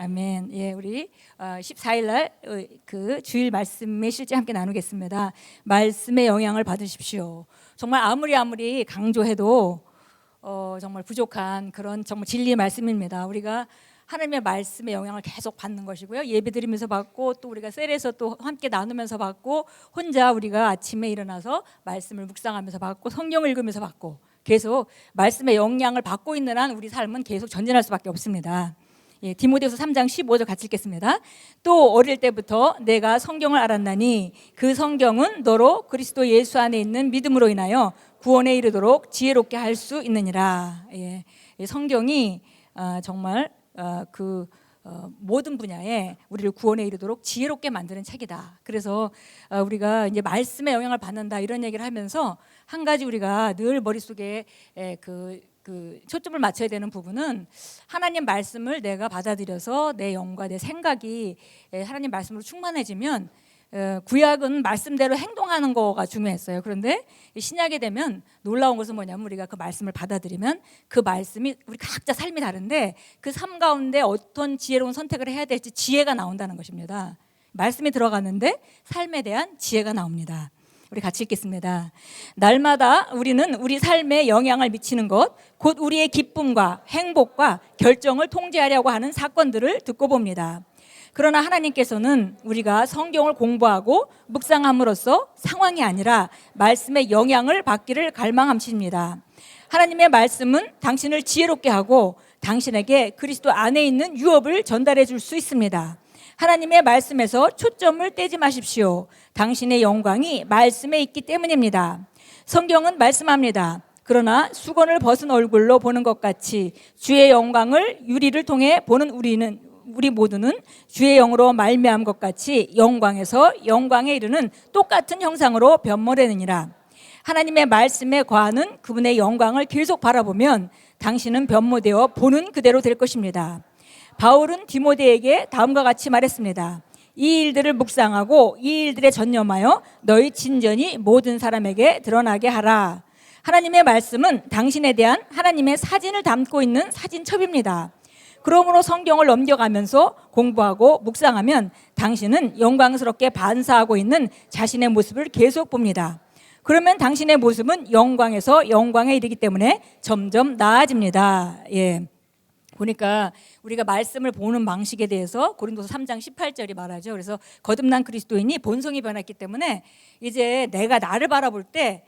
아멘. 예, 우리 14일 날 그 주일 말씀의 실제 함께 나누겠습니다. 말씀의 영향을 받으십시오. 정말 아무리 강조해도 정말 부족한 그런 정말 진리의 말씀입니다. 우리가 하나님의 말씀의 영향을 계속 받는 것이고요. 예배드리면서 받고 또 우리가 셀에서 또 함께 나누면서 받고 혼자 우리가 아침에 일어나서 말씀을 묵상하면서 받고 성경을 읽으면서 받고 계속 말씀의 영향을 받고 있는 한 우리 삶은 계속 전진할 수밖에 없습니다. 예, 디모데후서 3장 15절 같이 읽겠습니다. 또 어릴 때부터 내가 성경을 알았나니 그 성경은 너로 그리스도 예수 안에 있는 믿음으로 인하여 구원에 이르도록 지혜롭게 할 수 있느니라. 예, 성경이 정말 모든 분야에 우리를 구원에 이르도록 지혜롭게 만드는 책이다. 그래서 우리가 이제 말씀의 영향을 받는다 이런 얘기를 하면서 한 가지 우리가 늘 머릿속에 초점을 맞춰야 되는 부분은 하나님 말씀을 내가 받아들여서 내 영과 내 생각이 하나님 말씀으로 충만해지면 구약은 말씀대로 행동하는 거가 중요했어요. 그런데 신약에 되면 놀라운 것은 뭐냐면 우리가 그 말씀을 받아들이면 그 말씀이 우리 각자 삶이 다른데 그 삶 가운데 어떤 지혜로운 선택을 해야 될지 지혜가 나온다는 것입니다. 말씀이 들어가는데 삶에 대한 지혜가 나옵니다. 우리 같이 읽겠습니다. 날마다 우리는 우리 삶에 영향을 미치는 것, 곧 우리의 기쁨과 행복과 결정을 통제하려고 하는 사건들을 듣고 봅니다. 그러나 하나님께서는 우리가 성경을 공부하고 묵상함으로써 상황이 아니라 말씀의 영향을 받기를 갈망하십니다. 하나님의 말씀은 당신을 지혜롭게 하고 당신에게 그리스도 안에 있는 유업을 전달해 줄 수 있습니다. 하나님의 말씀에서 초점을 떼지 마십시오. 당신의 영광이 말씀에 있기 때문입니다. 성경은 말씀합니다. 그러나 수건을 벗은 얼굴로 보는 것 같이 주의 영광을 유리를 통해 보는 우리 모두는 주의 영으로 말미암은 것 같이 영광에서 영광에 이르는 똑같은 형상으로 변모되느니라. 하나님의 말씀에 거하는 그분의 영광을 계속 바라보면 당신은 변모되어 보는 그대로 될 것입니다. 바울은 디모데에게 다음과 같이 말했습니다. 이 일들을 묵상하고 이 일들에 전념하여 너희 진전이 모든 사람에게 드러나게 하라. 하나님의 말씀은 당신에 대한 하나님의 사진을 담고 있는 사진첩입니다. 그러므로 성경을 넘겨가면서 공부하고 묵상하면 당신은 영광스럽게 반사하고 있는 자신의 모습을 계속 봅니다. 그러면 당신의 모습은 영광에서 영광에 이르기 때문에 점점 나아집니다. 예. 보니까 우리가 말씀을 보는 방식에 대해서 고린도서 3장 18절이 말하죠. 그래서 거듭난 그리스도인이 본성이 변했기 때문에 이제 내가 나를 바라볼 때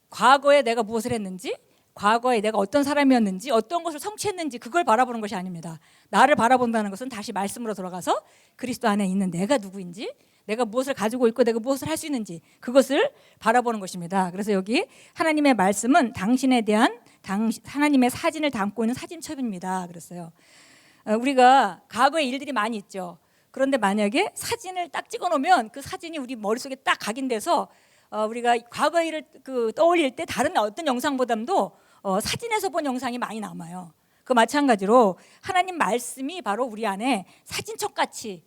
과거에 내가 무엇을 했는지, 과거에 내가 어떤 사람이었는지, 어떤 것을 성취했는지 그걸 바라보는 것이 아닙니다. 나를 바라본다는 것은 다시 말씀으로 돌아가서 그리스도 안에 있는 내가 누구인지, 내가 무엇을 가지고 있고 내가 무엇을 할 수 있는지 그것을 바라보는 것입니다. 그래서 여기 하나님의 말씀은 당신에 대한 하나님의 사진을 담고 있는 사진첩입니다. 그랬어요. 우리가 과거에 일들이 많이 있죠. 그런데 만약에 사진을 딱 찍어놓으면 그 사진이 우리 머릿속에 딱 각인돼서 우리가 과거의 일을 떠올릴 때 다른 어떤 영상보다도 사진에서 본 영상이 많이 남아요. 그 마찬가지로 하나님 말씀이 바로 우리 안에 사진첩같이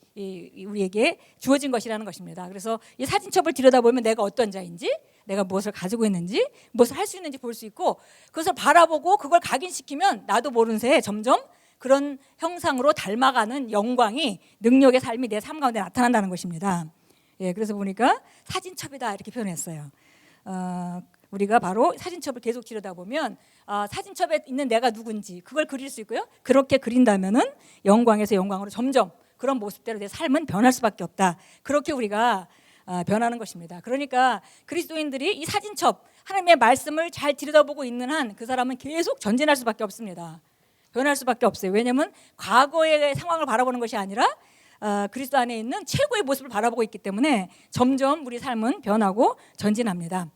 우리에게 주어진 것이라는 것입니다. 그래서 이 사진첩을 들여다보면 내가 어떤 자인지, 내가 무엇을 가지고 있는지, 무엇을 할 수 있는지 볼 수 있고 그것을 바라보고 그걸 각인시키면 나도 모르는 새에 점점 그런 형상으로 닮아가는 영광이 능력의 삶이 내 삶 가운데 나타난다는 것입니다. 예, 그래서 보니까 사진첩이다 이렇게 표현했어요. 우리가 바로 사진첩을 계속 들여다보면 사진첩에 있는 내가 누군지 그걸 그릴 수 있고요. 그렇게 그린다면은 영광에서 영광으로 점점 그런 모습대로 내 삶은 변할 수밖에 없다. 그렇게 우리가 변하는 것입니다. 그러니까 그리스도인들이 이 사진첩 하나님의 말씀을 잘 들여다보고 있는 한 그 사람은 계속 전진할 수밖에 없습니다. 변할 수밖에 없어요. 왜냐하면 과거의 상황을 바라보는 것이 아니라 그리스도 안에 있는 최고의 모습을 바라보고 있기 때문에 점점 우리 삶은 변하고 전진합니다.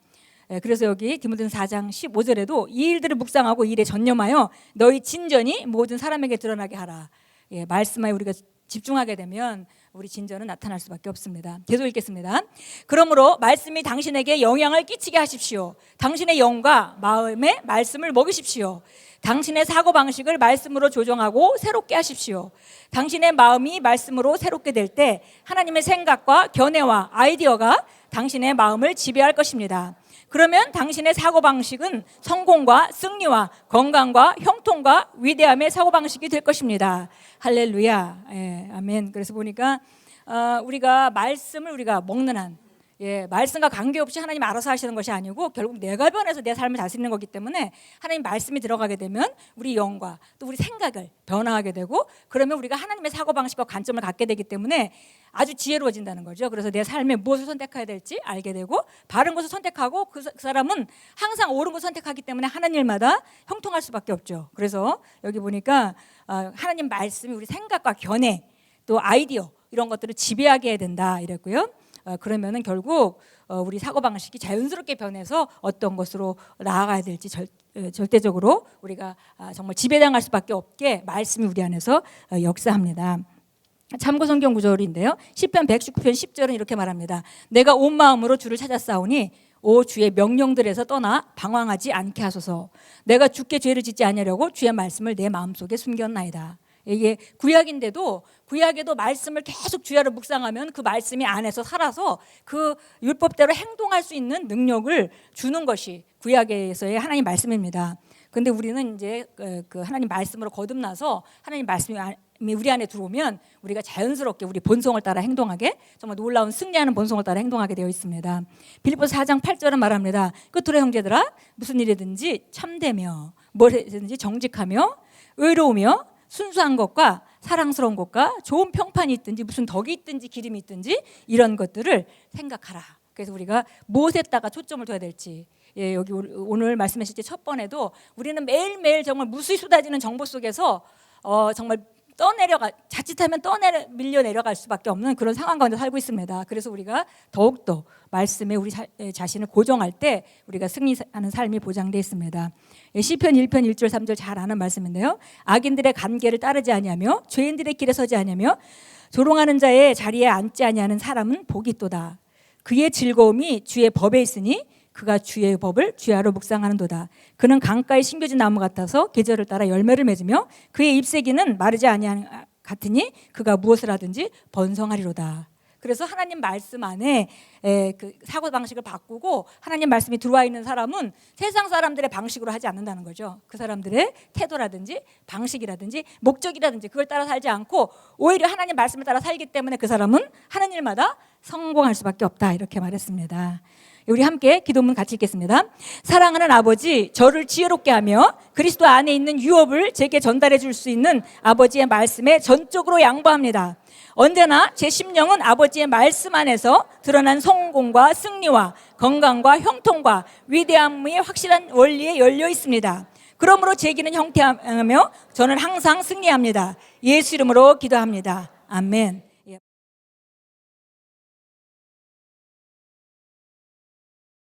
그래서 여기 디모데후서 4장 15절에도 이 일들을 묵상하고 이 일에 전념하여 너희 진전이 모든 사람에게 드러나게 하라. 예, 말씀에 우리가 집중하게 되면 우리 진전은 나타날 수밖에 없습니다. 계속 읽겠습니다. 그러므로 말씀이 당신에게 영향을 끼치게 하십시오. 당신의 영과 마음에 말씀을 먹이십시오. 당신의 사고방식을 말씀으로 조정하고 새롭게 하십시오. 당신의 마음이 말씀으로 새롭게 될 때 하나님의 생각과 견해와 아이디어가 당신의 마음을 지배할 것입니다. 그러면 당신의 사고방식은 성공과 승리와 건강과 형통과 위대함의 사고방식이 될 것입니다. 할렐루야. 예, 아멘. 그래서 보니까 우리가 말씀을 우리가 먹는 한, 말씀과 관계없이 하나님 알아서 하시는 것이 아니고 결국 내가 변해서 내 삶을 다스리는 거기 때문에 하나님 말씀이 들어가게 되면 우리 영과 또 우리 생각을 변화하게 되고, 그러면 우리가 하나님의 사고방식과 관점을 갖게 되기 때문에 아주 지혜로워진다는 거죠. 그래서 내 삶에 무엇을 선택해야 될지 알게 되고, 바른 것을 선택하고 그 사람은 항상 옳은 것을 선택하기 때문에 하는 일마다 형통할 수밖에 없죠. 그래서 여기 보니까 하나님 말씀이 우리 생각과 견해 또 아이디어 이런 것들을 지배하게 해야 된다 이랬고요. 그러면은 결국 우리 사고방식이 자연스럽게 변해서 어떤 것으로 나아가야 될지 절대적으로 우리가 정말 지배당할 수밖에 없게 말씀이 우리 안에서 역사합니다. 참고 성경 구절인데요. 시편 119편 10절은 이렇게 말합니다. 내가 온 마음으로 주를 찾았사오니 오 주의 명령들에서 떠나 방황하지 않게 하소서. 내가 주께 죄를 짓지 아니하려고 주의 말씀을 내 마음속에 숨겼나이다. 이게 구약인데도 구약에도 말씀을 계속 주야로 묵상하면 그 말씀이 안에서 살아서 그 율법대로 행동할 수 있는 능력을 주는 것이 구약에서의 하나님 말씀입니다. 근데 우리는 이제 그 하나님 말씀으로 거듭나서 하나님 말씀이 우리 안에 들어오면 우리가 자연스럽게 우리 본성을 따라 행동하게, 정말 놀라운 승리하는 본성을 따라 행동하게 되어 있습니다. 빌립보서 4장 8절은 말합니다. 끝으로 형제들아 무슨 일이든지 참되며 무엇이든지 정직하며 의로우며 순수한 것과 사랑스러운 것과 좋은 평판이 있든지 무슨 덕이 있든지 기림이 있든지 이런 것들을 생각하라. 그래서 우리가 무엇에다가 초점을 둬야 될지, 여기 오늘 말씀하실 때 첫 번에도 우리는 매일매일 정말 무수히 쏟아지는 정보 속에서 정말 자칫하면 밀려 내려갈 수밖에 없는 그런 상황 가운데 살고 있습니다. 그래서 우리가 더욱더 말씀에 우리 자신을 고정할 때 우리가 승리하는 삶이 보장되어 있습니다. 시편 1편 1절 3절 잘 아는 말씀인데요. 악인들의 관계를 따르지 아니하며 죄인들의 길에 서지 아니하며 조롱하는 자의 자리에 앉지 아니하는 사람은 복이 있도다. 그의 즐거움이 주의 법에 있으니 그가 주의 법을 주야로 묵상하는도다. 그는 강가에 심겨진 나무 같아서 계절을 따라 열매를 맺으며 그의 잎새기는 마르지 아니하는 같으니 그가 무엇을 하든지 번성하리로다. 그래서 하나님 말씀 안에 그 사고방식을 바꾸고 하나님 말씀이 들어와 있는 사람은 세상 사람들의 방식으로 하지 않는다는 거죠. 그 사람들의 태도라든지 방식이라든지 목적이라든지 그걸 따라 살지 않고 오히려 하나님 말씀을 따라 살기 때문에 그 사람은 하는 일마다 성공할 수밖에 없다, 이렇게 말했습니다. 우리 함께 기도문 같이 읽겠습니다. 사랑하는 아버지, 저를 지혜롭게 하며 그리스도 안에 있는 유업을 제게 전달해 줄 수 있는 아버지의 말씀에 전적으로 양보합니다. 언제나 제 심령은 아버지의 말씀 안에서 드러난 성공과 승리와 건강과 형통과 위대함의 확실한 원리에 열려 있습니다. 그러므로 제 길은 형통하며 저는 항상 승리합니다. 예수 이름으로 기도합니다. 아멘.